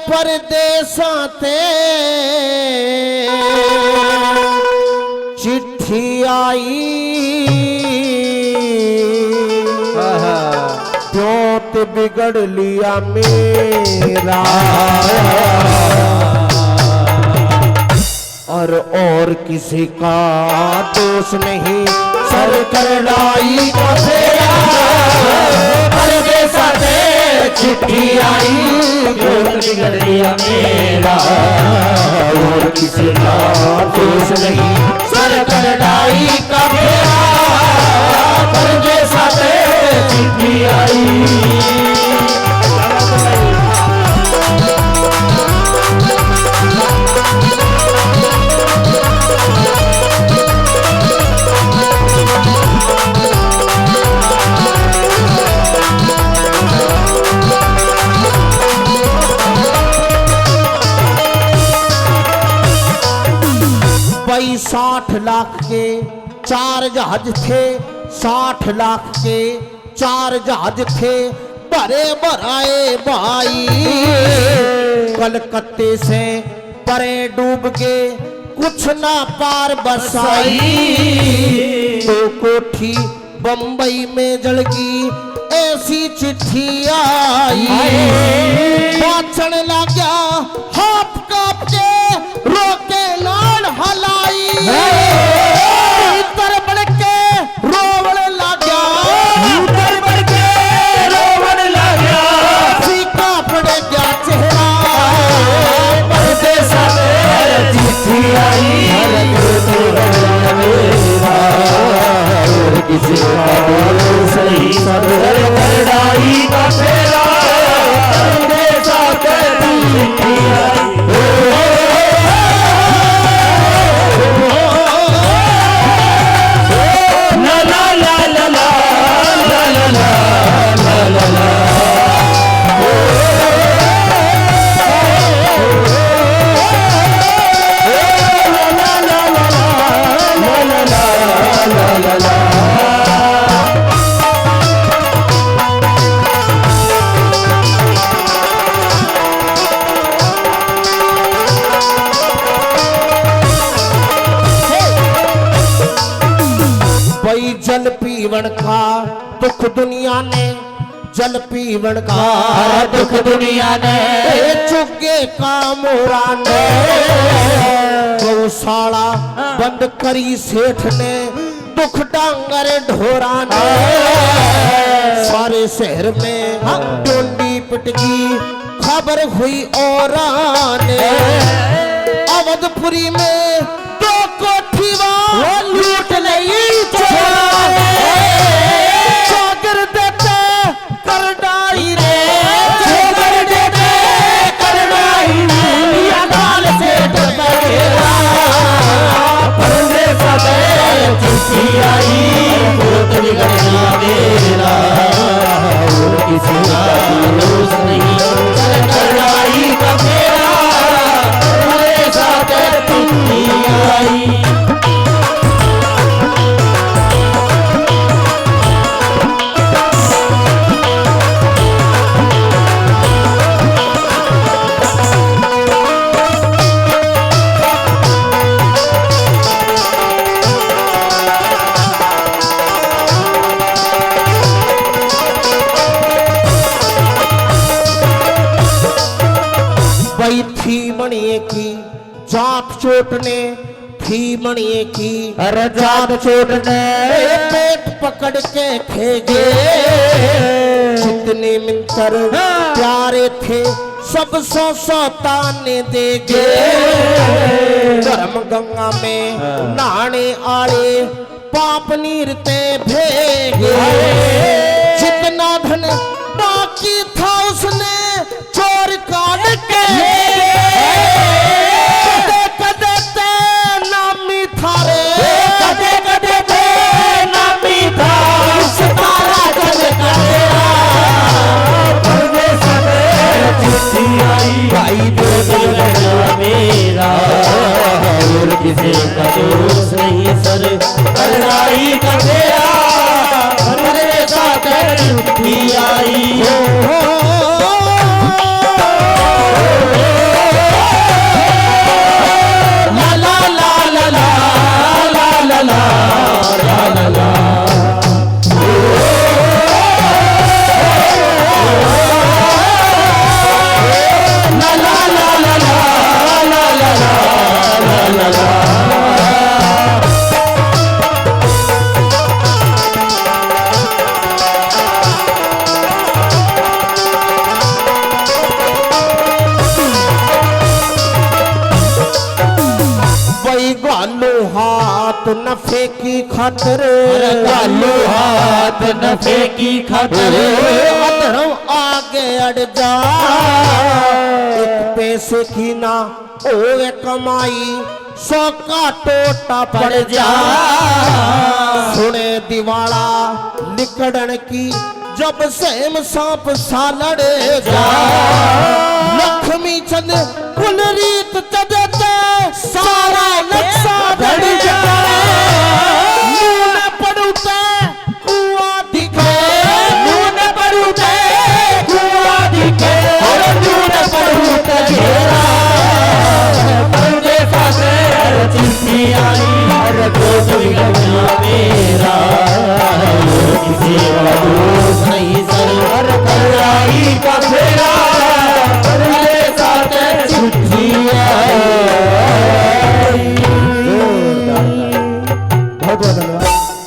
परदेसां ते चिट्ठी आई प्योत बिगड़ लिया मेरा और किसी का दोष नहीं सर करनाई का फेरा परदेसा से चिट्ठी आई प्योत बिगड़ लिया मेरा और किसी का दोष नहीं सर करनाई का फेरा परदेसा से चिट्ठी आई भाई 60 लाख के 4 जहाज थे 60 लाख के 4 जहाज थे भरे भराए भाई कलकत्ते से परे डूब के कुछ ना पार बसाई तो कोठी बंबई में जल गई ऐसी चिट्ठी आई बाचन लग गया हाथ कांप के रोके नाल हलाई इधर बढ़ के रोवन लग गया इधर बढ़ के रोवन लग गया फीका पड़ गया चेहरा परदेसा में चिट्ठी आई किसी का दोष नहीं सब करनाई का फेरा परदेसा में चिट्ठी आई जल पीवन का दुख दुनिया ने जल पीवन का दुख दुनिया ने चुके का मोरा ने गौशाला बंद करी सेठ ने दुख डांगर ढोरा ने सारे शहर में डोंडी पिटगी खबर हुई और ने अवधपुरी में दो कोठी लूट नहीं चादर देते करनाई रे चादर देते करनाई रे गाल से डबेरा परदेसा में चिट्ठी आई प्योत बिगड़ लिया मेरा और किसी का दोष नहीं करनाई का फेरा परदेसा में चिट्ठी आई थी मणिये की जात चोटने थी मणिये की अरे जात चोटने पेट पकड़ के खेगे जितने मिंतर प्यारे थे सब सौ ताने देगे धर्म गंगा में नहाने आले पाप नीरते भेगे जितना धन बाकी था उसने चोर काट के मेरा और किसी का दोष नहीं सर करनाई का फेरा परदेसा में चिट्ठी आई नफे की खातिर घालो हाथ नफे की खातिर अधर्म आगे अड़ जा एक पैसे की ना होवे कमाई 100 का टोटा पड़ जा सुने दिवाला निकड़न की जब सेम सांप सालड़ जा लक्ष्मी चंद कुल रीत चदते सारा नक्शा धड़ जा नून पड़ुते कुआ दिखे नून पड़ुते कुआ दिखे और नून पड़ुते घेरा पड़ुते फासे चिट्ठी आई हर दोष बिगड़ना मेरा किसी का दोष नहीं सर कर आई का फेरा